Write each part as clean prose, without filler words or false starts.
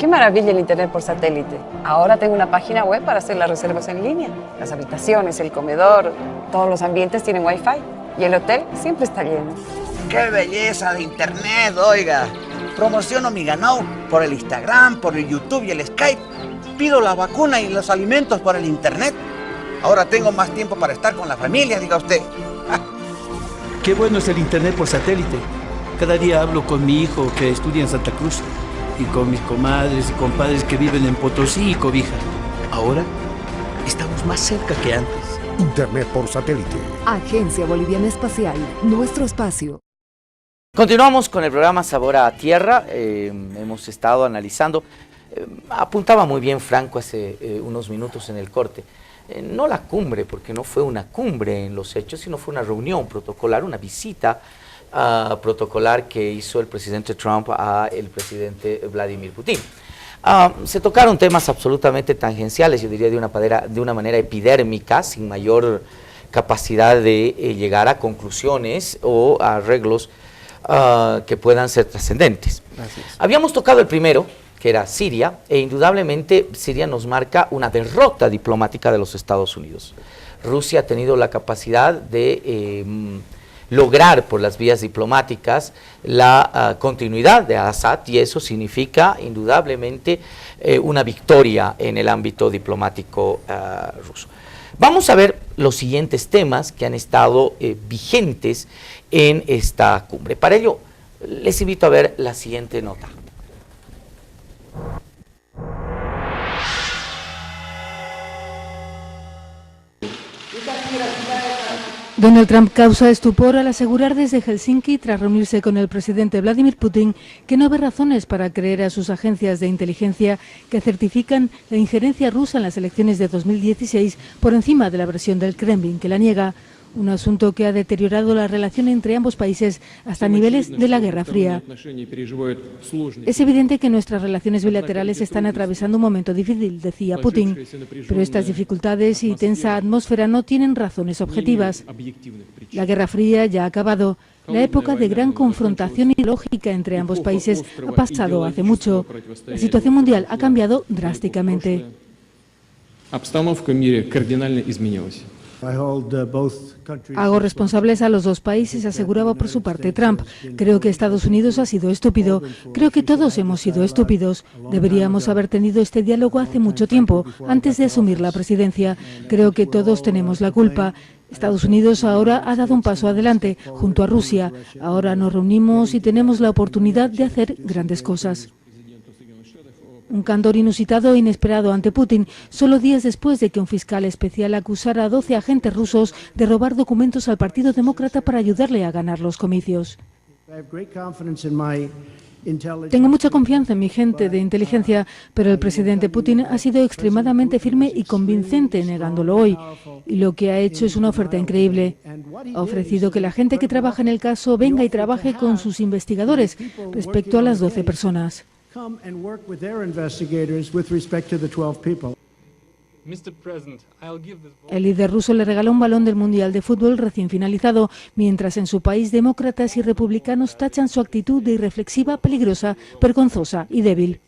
Qué maravilla el internet por satélite. Ahora tengo una página web para hacer las reservas en línea. Las habitaciones, el comedor, todos los ambientes tienen Wi-Fi. Y el hotel siempre está lleno. ¡Qué belleza de internet, oiga! Promociono mi ganado por el Instagram, por el YouTube y el Skype. Pido la vacuna y los alimentos por el internet. Ahora tengo más tiempo para estar con la familia, diga usted. Qué bueno es el internet por satélite. Cada día hablo con mi hijo que estudia en Santa Cruz y con mis comadres y compadres que viven en Potosí y Cobija. Ahora estamos más cerca que antes. Internet por satélite. Agencia Boliviana Espacial, nuestro espacio. Continuamos con el programa Sabor a Tierra. Hemos estado analizando, apuntaba muy bien Franco hace unos minutos en el corte, no la cumbre, porque no fue una cumbre en los hechos, sino fue una reunión protocolar, una visita protocolar que hizo el presidente Trump a el presidente Vladimir Putin. Se tocaron temas absolutamente tangenciales, yo diría de una manera epidérmica, sin mayor capacidad de llegar a conclusiones o a arreglos que puedan ser trascendentes. Habíamos tocado el primero, que era Siria, e indudablemente Siria nos marca una derrota diplomática de los Estados Unidos. Rusia ha tenido la capacidad de lograr por las vías diplomáticas la continuidad de Assad, y eso significa indudablemente una victoria en el ámbito diplomático ruso. Vamos a ver los siguientes temas que han estado vigentes en esta cumbre. Para ello, les invito a ver la siguiente nota. Donald Trump causa estupor al asegurar desde Helsinki, tras reunirse con el presidente Vladimir Putin, que no ve razones para creer a sus agencias de inteligencia que certifican la injerencia rusa en las elecciones de 2016 por encima de la versión del Kremlin que la niega. Un asunto que ha deteriorado la relación entre ambos países hasta niveles de la Guerra Fría. Es evidente que nuestras relaciones bilaterales están atravesando un momento difícil, decía Putin, pero estas dificultades y tensa atmósfera no tienen razones objetivas. La Guerra Fría ya ha acabado. La época de gran confrontación ideológica entre ambos países ha pasado hace mucho. La situación mundial ha cambiado drásticamente. Hago responsables a los dos países, aseguraba por su parte Trump. Creo que Estados Unidos ha sido estúpido. Creo que todos hemos sido estúpidos. Deberíamos haber tenido este diálogo hace mucho tiempo, antes de asumir la presidencia. Creo que todos tenemos la culpa. Estados Unidos ahora ha dado un paso adelante, junto a Rusia. Ahora nos reunimos y tenemos la oportunidad de hacer grandes cosas. Un candor inusitado e inesperado ante Putin, solo días después de que un fiscal especial acusara a 12 agentes rusos de robar documentos al Partido Demócrata para ayudarle a ganar los comicios. Tengo mucha confianza en mi gente de inteligencia, pero el presidente Putin ha sido extremadamente firme y convincente negándolo hoy. Y lo que ha hecho es una oferta increíble. Ha ofrecido que la gente que trabaja en el caso venga y trabaje con sus investigadores respecto a las 12 personas. El líder ruso le regaló un balón del Mundial de Fútbol recién finalizado, mientras en su país demócratas y republicanos tachan su actitud de irreflexiva, peligrosa, vergonzosa y débil.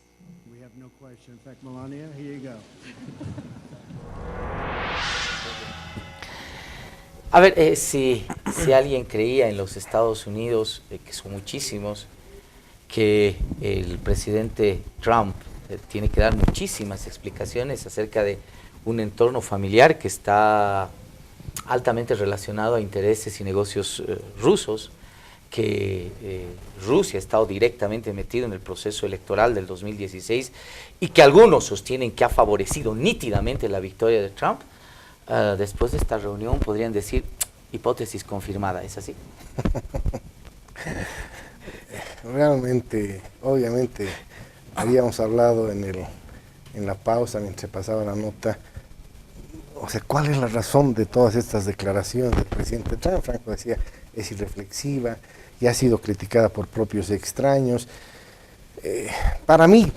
A ver, si alguien creía en los Estados Unidos, que son muchísimos, que el presidente Trump tiene que dar muchísimas explicaciones acerca de un entorno familiar que está altamente relacionado a intereses y negocios rusos, que Rusia ha estado directamente metido en el proceso electoral del 2016 y que algunos sostienen que ha favorecido nítidamente la victoria de Trump. Después de esta reunión podrían decir, hipótesis confirmada, ¿es así? Realmente, obviamente, habíamos hablado en la pausa mientras pasaba la nota, o sea, ¿cuál es la razón de todas estas declaraciones del presidente Trump? Franco decía, es irreflexiva y ha sido criticada por propios extraños. Para mí,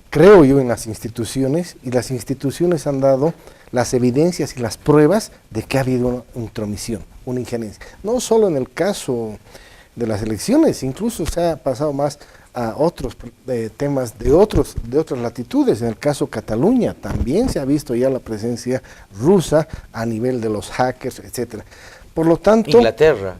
creo yo en las instituciones, y las instituciones han dado las evidencias y las pruebas de que ha habido una intromisión, una injerencia. No solo en el caso de las elecciones, incluso se ha pasado más a otros temas de otras latitudes. En el caso Cataluña también se ha visto ya la presencia rusa a nivel de los hackers, etcétera. Por lo tanto, Inglaterra,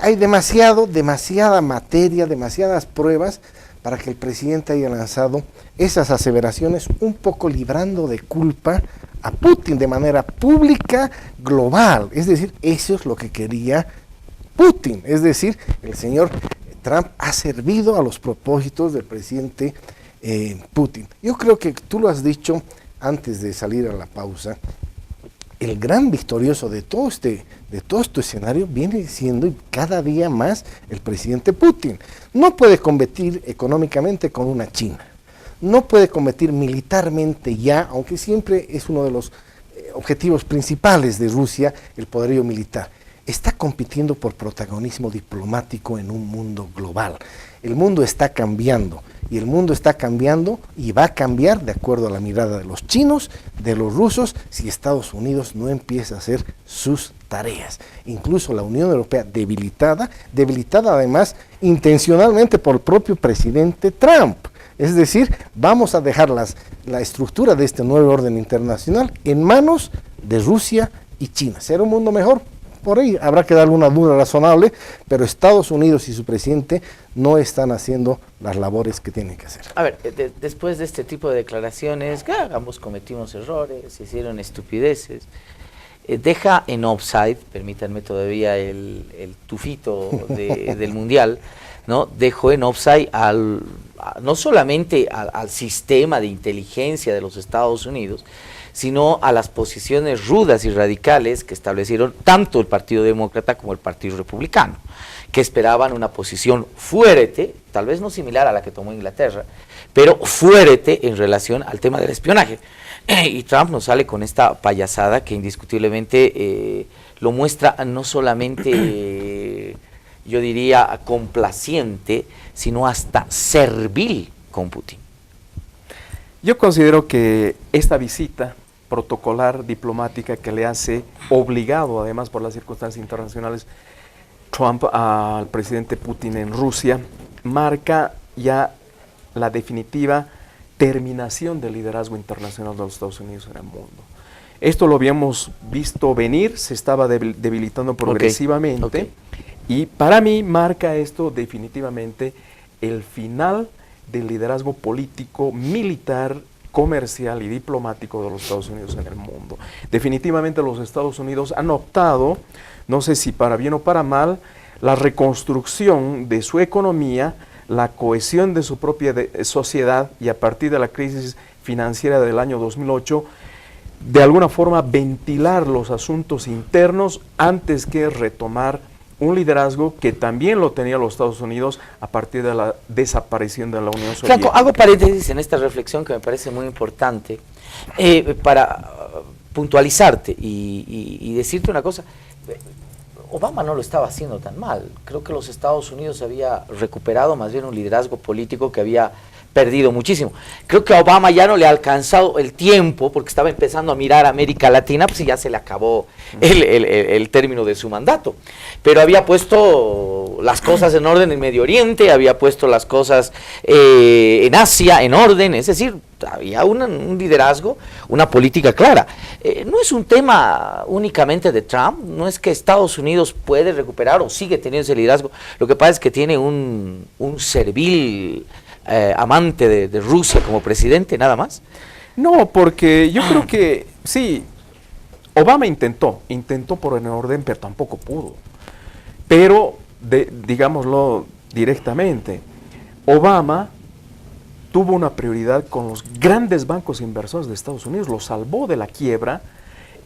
hay demasiada materia, demasiadas pruebas para que el presidente haya lanzado esas aseveraciones, un poco librando de culpa a Putin de manera pública, global. Es decir, eso es lo que quería Putin. Es decir, el señor Trump ha servido a los propósitos del presidente Putin. Yo creo que tú lo has dicho antes de salir a la pausa. El gran victorioso de todo este escenario viene siendo cada día más el presidente Putin. No puede competir económicamente con una China, no puede competir militarmente ya, aunque siempre es uno de los objetivos principales de Rusia, el poderío militar. Está compitiendo por protagonismo diplomático en un mundo global. El mundo está cambiando, y el mundo está cambiando y va a cambiar de acuerdo a la mirada de los chinos, de los rusos, si Estados Unidos no empieza a hacer sus tareas. Incluso la Unión Europea debilitada además intencionalmente por el propio presidente Trump. Es decir, vamos a dejar la estructura de este nuevo orden internacional en manos de Rusia y China. ¿Será un mundo mejor? Por ahí habrá que darle una duda razonable, pero Estados Unidos y su presidente no están haciendo las labores que tienen que hacer. A ver, después de este tipo de declaraciones, que ambos cometimos errores, se hicieron estupideces, deja en offside, permítanme todavía el tufito del Mundial, ¿no? Dejó en offside no solamente al sistema de inteligencia de los Estados Unidos, sino a las posiciones rudas y radicales que establecieron tanto el Partido Demócrata como el Partido Republicano, que esperaban una posición fuerte, tal vez no similar a la que tomó Inglaterra, pero fuerte en relación al tema del espionaje. Y Trump nos sale con esta payasada que indiscutiblemente lo muestra no solamente, yo diría, complaciente, sino hasta servil con Putin. Yo considero que esta visita protocolar diplomática que le hace obligado, además por las circunstancias internacionales, Trump al presidente Putin en Rusia, marca ya la definitiva terminación del liderazgo internacional de los Estados Unidos en el mundo. Esto lo habíamos visto venir, se estaba debilitando progresivamente, y para mí marca esto definitivamente el final del liderazgo político, militar, comercial y diplomático de los Estados Unidos en el mundo. Definitivamente los Estados Unidos han optado, no sé si para bien o para mal, la reconstrucción de su economía, la cohesión de su propia sociedad, y a partir de la crisis financiera del año 2008, de alguna forma ventilar los asuntos internos antes que retomar un liderazgo que también lo tenía los Estados Unidos a partir de la desaparición de la Unión Soviética. Franco, hago paréntesis en esta reflexión que me parece muy importante para puntualizarte y decirte una cosa. Obama no lo estaba haciendo tan mal. Creo que los Estados Unidos había recuperado más bien un liderazgo político que había perdido muchísimo. Creo que a Obama ya no le ha alcanzado el tiempo, porque estaba empezando a mirar a América Latina, pues ya se le acabó el término de su mandato. Pero había puesto las cosas en orden en Medio Oriente, había puesto las cosas en Asia en orden, es decir, había un liderazgo, una política clara. No es un tema únicamente de Trump, no es que Estados Unidos puede recuperar o sigue teniendo ese liderazgo, lo que pasa es que tiene un servil amante de Rusia como presidente, nada más. No, porque yo creo que sí, Obama intentó poner en orden, pero tampoco pudo. Pero, digámoslo directamente, Obama tuvo una prioridad con los grandes bancos inversores de Estados Unidos, los salvó de la quiebra,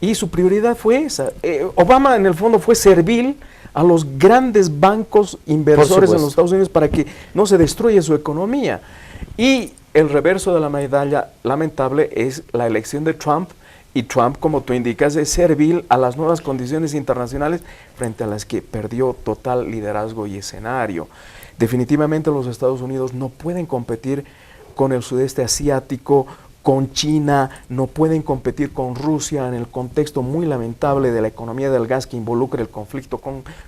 y su prioridad fue esa. Obama en el fondo fue servil a los grandes bancos inversores en los Estados Unidos para que no se destruya su economía. Y el reverso de la medalla lamentable es la elección de Trump, y Trump, como tú indicas, es servil a las nuevas condiciones internacionales frente a las que perdió total liderazgo y escenario. Definitivamente los Estados Unidos no pueden competir con el sudeste asiático, con China, no pueden competir con Rusia en el contexto muy lamentable de la economía del gas que involucra el conflicto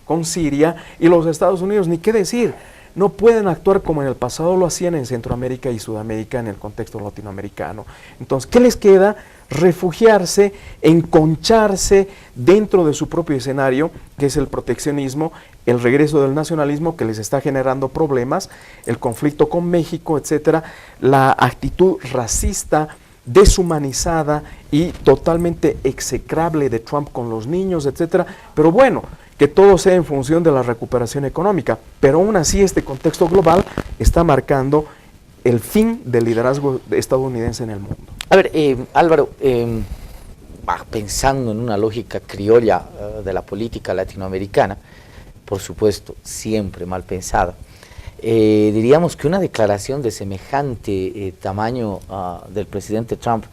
con Siria, y los Estados Unidos, ni qué decir, no pueden actuar como en el pasado lo hacían en Centroamérica y Sudamérica en el contexto latinoamericano. Entonces, ¿qué les queda? Refugiarse, enconcharse dentro de su propio escenario, que es el proteccionismo, el regreso del nacionalismo que les está generando problemas, el conflicto con México, etcétera, la actitud racista, deshumanizada y totalmente execrable de Trump con los niños, etcétera, pero bueno, que todo sea en función de la recuperación económica, pero aún así este contexto global está marcando el fin del liderazgo estadounidense en el mundo. A ver, Álvaro, pensando en una lógica criolla de la política latinoamericana, por supuesto, siempre mal pensada, diríamos que una declaración de semejante tamaño del presidente Trump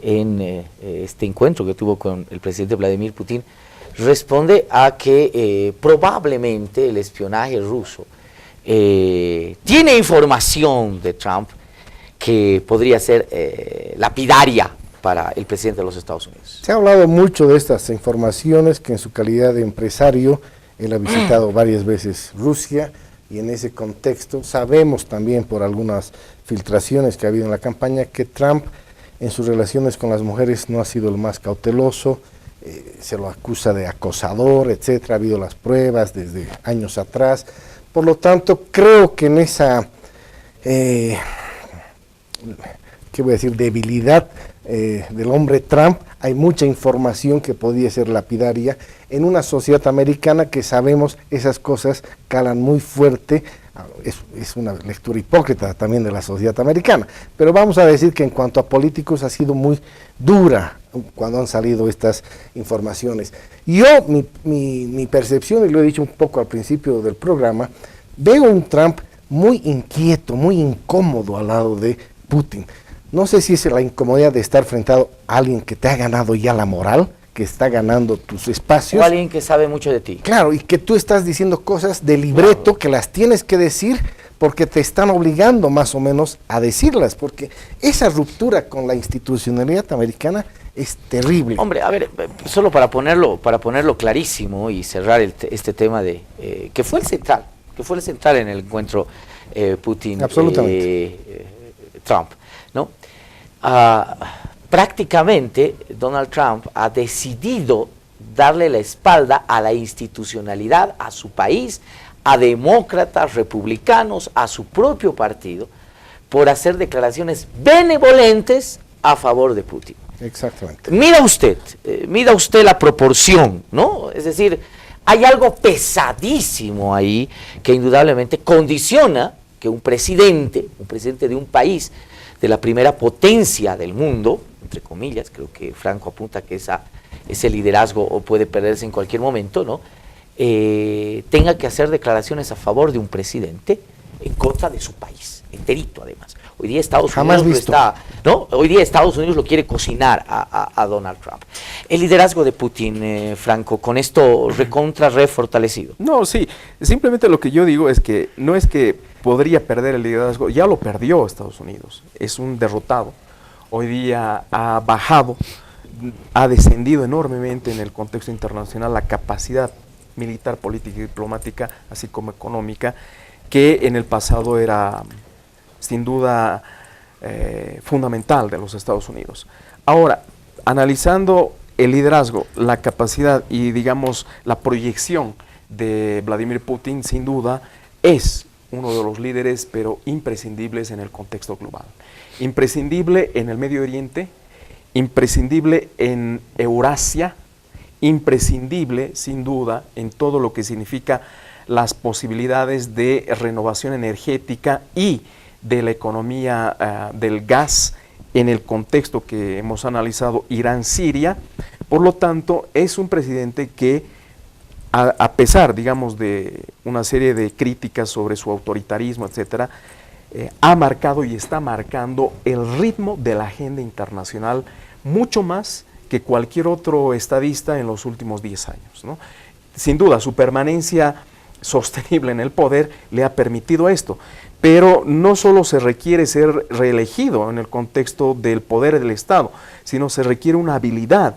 en este encuentro que tuvo con el presidente Vladimir Putin responde a que probablemente el espionaje ruso tiene información de Trump que podría ser lapidaria para el presidente de los Estados Unidos. Se ha hablado mucho de estas informaciones, que en su calidad de empresario él ha visitado varias veces Rusia, y en ese contexto sabemos también por algunas filtraciones que ha habido en la campaña que Trump en sus relaciones con las mujeres no ha sido el más cauteloso, se lo acusa de acosador, etcétera, ha habido las pruebas desde años atrás. Por lo tanto, creo que en esa, ¿qué voy a decir?, debilidad del hombre Trump, hay mucha información que podría ser lapidaria en una sociedad americana que sabemos esas cosas calan muy fuerte. Es una lectura hipócrita también de la sociedad americana, pero vamos a decir que en cuanto a políticos ha sido muy dura cuando han salido estas informaciones. Yo, mi percepción, y lo he dicho un poco al principio del programa, veo un Trump muy inquieto, muy incómodo al lado de Putin. No sé si es la incomodidad de estar frente a alguien que te ha ganado ya la moral, que está ganando tus espacios. O alguien que sabe mucho de ti. Claro, y que tú estás diciendo cosas de libreto, claro, que las tienes que decir porque te están obligando más o menos a decirlas, porque esa ruptura con la institucionalidad americana es terrible. Hombre, a ver, solo para ponerlo clarísimo y cerrar este tema de que fue el central en el encuentro Putin-Trump, ¿no? Prácticamente Donald Trump ha decidido darle la espalda a la institucionalidad, a su país, a demócratas, republicanos, a su propio partido, por hacer declaraciones benevolentes a favor de Putin. Exactamente. Mida usted la proporción, ¿no? Es decir, hay algo pesadísimo ahí que indudablemente condiciona que un presidente de un país de la primera potencia del mundo, entre comillas, creo que Franco apunta que ese liderazgo puede perderse en cualquier momento, ¿no? Tenga que hacer declaraciones a favor de un presidente en contra de su país, enterito además. Hoy día Estados Unidos lo quiere cocinar a Donald Trump. El liderazgo de Putin, Franco, con esto refortalecido. No, sí, simplemente lo que yo digo es que no es que podría perder el liderazgo, ya lo perdió Estados Unidos, es un derrotado. Hoy día ha bajado, ha descendido enormemente en el contexto internacional la capacidad militar, política y diplomática, así como económica, que en el pasado era sin duda fundamental de los Estados Unidos. Ahora, analizando el liderazgo, la capacidad y digamos la proyección de Vladimir Putin, sin duda es uno de los líderes pero imprescindibles en el contexto global. Imprescindible en el Medio Oriente, imprescindible en Eurasia, imprescindible sin duda en todo lo que significa las posibilidades de renovación energética y de la economía del gas en el contexto que hemos analizado, Irán-Siria. Por lo tanto, es un presidente que, a pesar, digamos, de una serie de críticas sobre su autoritarismo, etcétera, ha marcado y está marcando el ritmo de la agenda internacional mucho más que cualquier otro estadista en los últimos 10 años, ¿no? Sin duda, su permanencia sostenible en el poder le ha permitido esto, pero no solo se requiere ser reelegido en el contexto del poder del Estado, sino se requiere una habilidad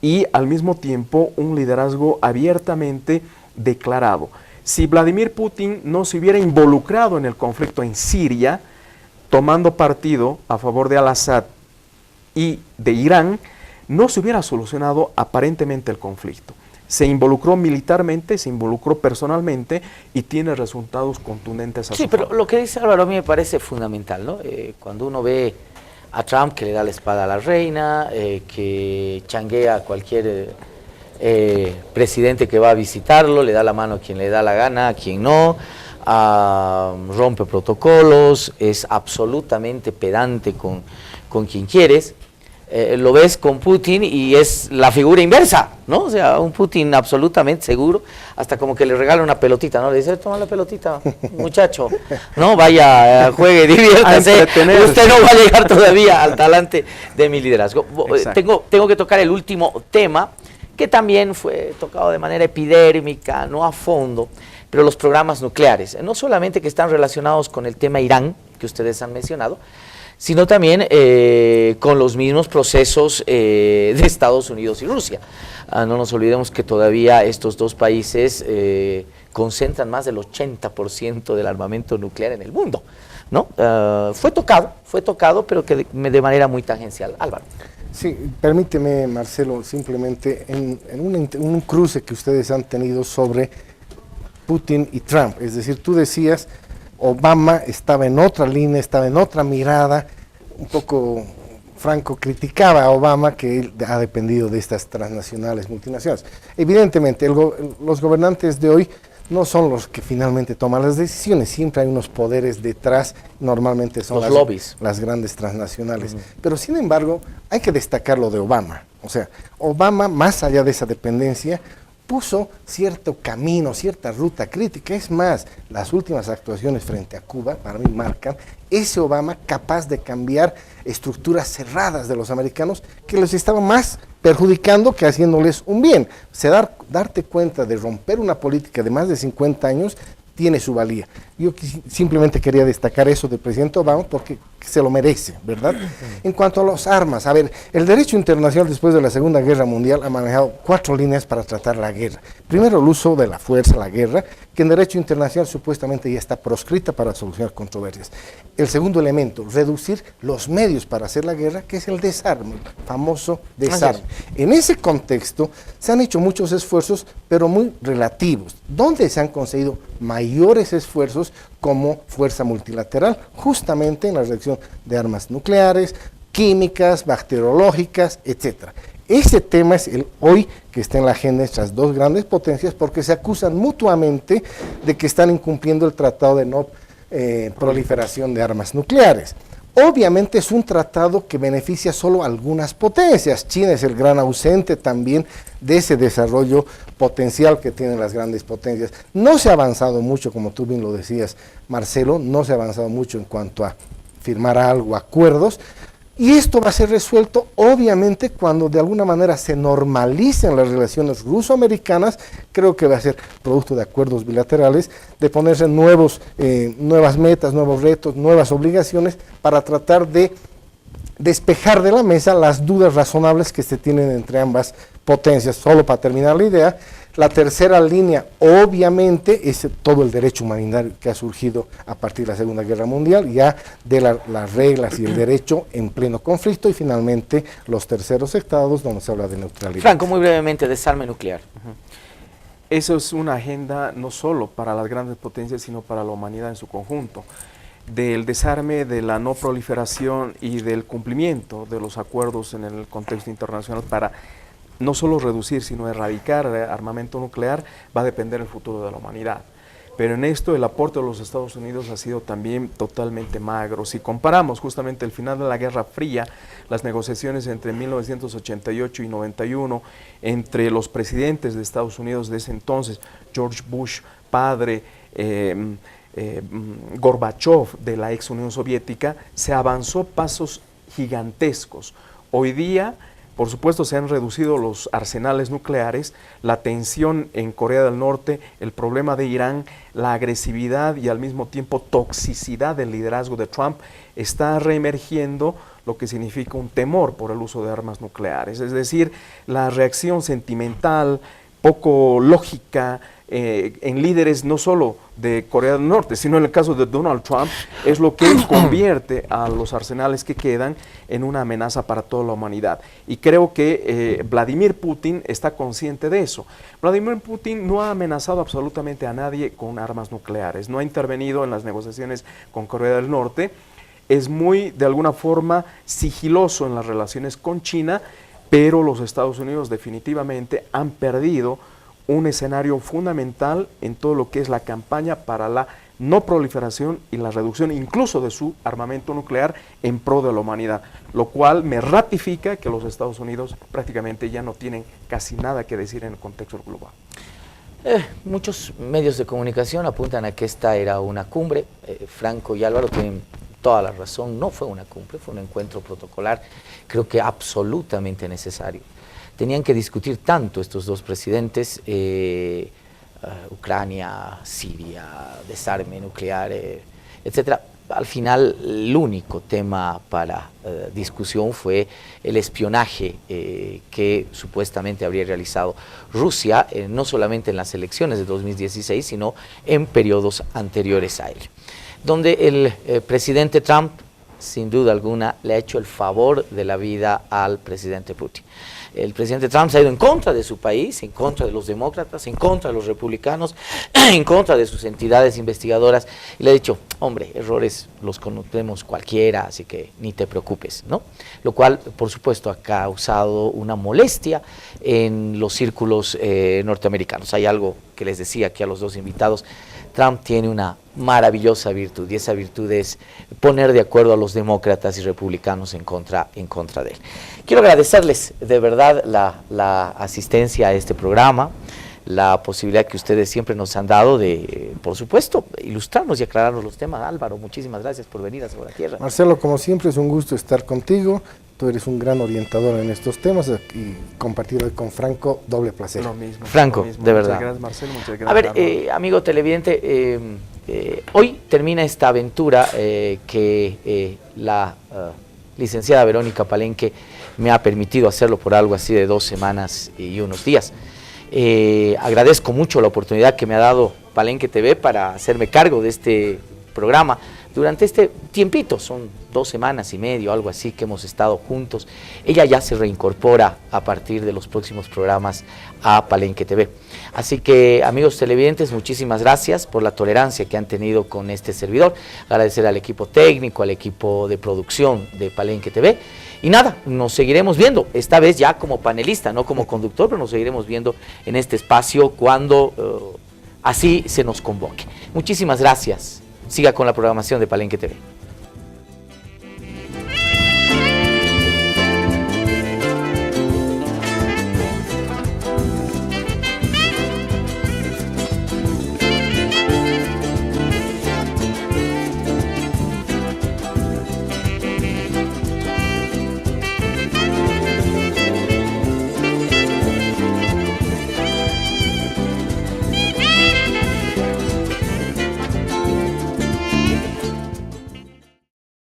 y al mismo tiempo un liderazgo abiertamente declarado. Si Vladimir Putin no se hubiera involucrado en el conflicto en Siria, tomando partido a favor de al-Assad y de Irán, no se hubiera solucionado aparentemente el conflicto. Se involucró militarmente, se involucró personalmente y tiene resultados contundentes a su favor. Pero lo que dice Álvaro a mí me parece fundamental, ¿no? Cuando uno ve a Trump que le da la espada a la reina, que changuea a cualquier presidente que va a visitarlo, le da la mano a quien le da la gana, a quien no, rompe protocolos, es absolutamente pedante con quien quieres. Lo ves con Putin y es la figura inversa, ¿no? O sea, un Putin absolutamente seguro, hasta como que le regala una pelotita, ¿no? Le dice, toma la pelotita, muchacho, ¿no? Vaya, juegue, diviértase, usted no va a llegar todavía al talante de mi liderazgo. Tengo que tocar el último tema, que también fue tocado de manera epidérmica, no a fondo, pero los programas nucleares, no solamente que están relacionados con el tema Irán, que ustedes han mencionado, sino también con los mismos procesos de Estados Unidos y Rusia. No nos olvidemos que todavía estos dos países concentran más del 80% del armamento nuclear en el mundo, ¿no? Fue tocado, pero que de manera muy tangencial. Álvaro. Sí, permíteme, Marcelo, simplemente en un cruce que ustedes han tenido sobre Putin y Trump, es decir, tú decías, Obama estaba en otra línea, estaba en otra mirada, un poco Franco criticaba a Obama que él ha dependido de estas transnacionales, multinacionales. Evidentemente, los gobernantes de hoy no son los que finalmente toman las decisiones, siempre hay unos poderes detrás, normalmente son los lobbies, las grandes transnacionales. Pero sin embargo, hay que destacar lo de Obama. O sea, Obama, más allá de esa dependencia, puso cierto camino, cierta ruta crítica. Es más, las últimas actuaciones frente a Cuba, para mí, marcan ese Obama capaz de cambiar estructuras cerradas de los americanos que les estaban más perjudicando que haciéndoles un bien. Darte cuenta de romper una política de más de 50 años tiene su valía. Yo simplemente quería destacar eso del presidente Obama porque se lo merece, ¿verdad? En cuanto a las armas, a ver, el derecho internacional después de la Segunda Guerra Mundial ha manejado 4 líneas para tratar la guerra. Primero, el uso de la fuerza, la guerra, que en derecho internacional supuestamente ya está proscrita para solucionar controversias. El segundo elemento, reducir los medios para hacer la guerra, que es el desarme, el famoso desarme. En ese contexto se han hecho muchos esfuerzos, pero muy relativos. ¿Dónde se han conseguido mayores esfuerzos como fuerza multilateral? Justamente en la reacción de armas nucleares, químicas, bacteriológicas, etcétera. Ese tema es el hoy que está en la agenda de estas dos grandes potencias porque se acusan mutuamente de que están incumpliendo el tratado de no proliferación de armas nucleares. Obviamente es un tratado que beneficia solo a algunas potencias. China es el gran ausente también de ese desarrollo potencial que tienen las grandes potencias. No se ha avanzado mucho, como tú bien lo decías, Marcelo, no se ha avanzado mucho en cuanto a firmar algo, acuerdos, y esto va a ser resuelto obviamente cuando de alguna manera se normalicen las relaciones ruso-americanas. Creo que va a ser producto de acuerdos bilaterales, de ponerse nuevas metas, nuevos retos, nuevas obligaciones para tratar de despejar de la mesa las dudas razonables que se tienen entre ambas potencias. Solo para terminar la idea, la tercera línea obviamente es todo el derecho humanitario que ha surgido a partir de la Segunda Guerra Mundial, ya de las reglas y el derecho en pleno conflicto, y finalmente los terceros estados donde se habla de neutralidad. Franco, muy brevemente, desarme nuclear. Eso es una agenda no solo para las grandes potencias, sino para la humanidad en su conjunto. Del desarme, de la no proliferación y del cumplimiento de los acuerdos en el contexto internacional para no solo reducir, sino erradicar armamento nuclear, va a depender el futuro de la humanidad. Pero en esto el aporte de los Estados Unidos ha sido también totalmente magro. Si comparamos justamente el final de la Guerra Fría, las negociaciones entre 1988 y 91, entre los presidentes de Estados Unidos de ese entonces, George Bush, padre, Gorbachev de la ex Unión Soviética, se avanzó pasos gigantescos. Hoy día, por supuesto, se han reducido los arsenales nucleares, la tensión en Corea del Norte, el problema de Irán, la agresividad y al mismo tiempo toxicidad del liderazgo de Trump está reemergiendo, lo que significa un temor por el uso de armas nucleares. Es decir, la reacción sentimental, poco lógica, en líderes no solo de Corea del Norte, sino en el caso de Donald Trump, es lo que convierte a los arsenales que quedan en una amenaza para toda la humanidad. Y creo que Vladimir Putin está consciente de eso. Vladimir Putin no ha amenazado absolutamente a nadie con armas nucleares, no ha intervenido en las negociaciones con Corea del Norte, es muy, de alguna forma, sigiloso en las relaciones con China, pero los Estados Unidos definitivamente han perdido un escenario fundamental en todo lo que es la campaña para la no proliferación y la reducción incluso de su armamento nuclear en pro de la humanidad, lo cual me ratifica que los Estados Unidos prácticamente ya no tienen casi nada que decir en el contexto global. Muchos medios de comunicación apuntan a que esta era una cumbre. Franco y Álvaro tienen toda la razón, no fue una cumbre, fue un encuentro protocolar, creo que absolutamente necesario. Tenían que discutir tanto estos dos presidentes, Ucrania, Siria, desarme nuclear, etcétera. Al final, el único tema para discusión fue el espionaje que supuestamente habría realizado Rusia, no solamente en las elecciones de 2016, sino en periodos anteriores a él, donde el presidente Trump, sin duda alguna, le ha hecho el favor de la vida al presidente Putin. El presidente Trump se ha ido en contra de su país, en contra de los demócratas, en contra de los republicanos, en contra de sus entidades investigadoras, y le ha dicho, hombre, errores los conocemos cualquiera, así que ni te preocupes, ¿no? Lo cual, por supuesto, ha causado una molestia en los círculos norteamericanos. Hay algo que les decía aquí a los dos invitados. Trump tiene una maravillosa virtud, y esa virtud es poner de acuerdo a los demócratas y republicanos en contra de él. Quiero agradecerles de verdad la asistencia a este programa, la posibilidad que ustedes siempre nos han dado de, por supuesto, ilustrarnos y aclararnos los temas. Álvaro, muchísimas gracias por venir a Sabor a Tierra. Marcelo, como siempre es un gusto estar contigo. Tú eres un gran orientador en estos temas y compartir hoy con Franco, doble placer. Lo mismo. Franco, lo mismo. de verdad. Muchas gracias, Marcelo. Muchas gracias. A ver, amigo televidente, hoy termina esta aventura que la licenciada Verónica Palenque me ha permitido hacerlo por algo así de 2 semanas y unos días. Agradezco mucho la oportunidad que me ha dado Palenque TV para hacerme cargo de este programa. Durante este tiempito, son 2 semanas y medio, algo así, que hemos estado juntos. Ella ya se reincorpora a partir de los próximos programas a Palenque TV. Así que, amigos televidentes, muchísimas gracias por la tolerancia que han tenido con este servidor. Agradecer al equipo técnico, al equipo de producción de Palenque TV. Y nada, nos seguiremos viendo, esta vez ya como panelista, no como conductor, pero nos seguiremos viendo en este espacio cuando así se nos convoque. Muchísimas gracias. Siga con la programación de Palenque TV.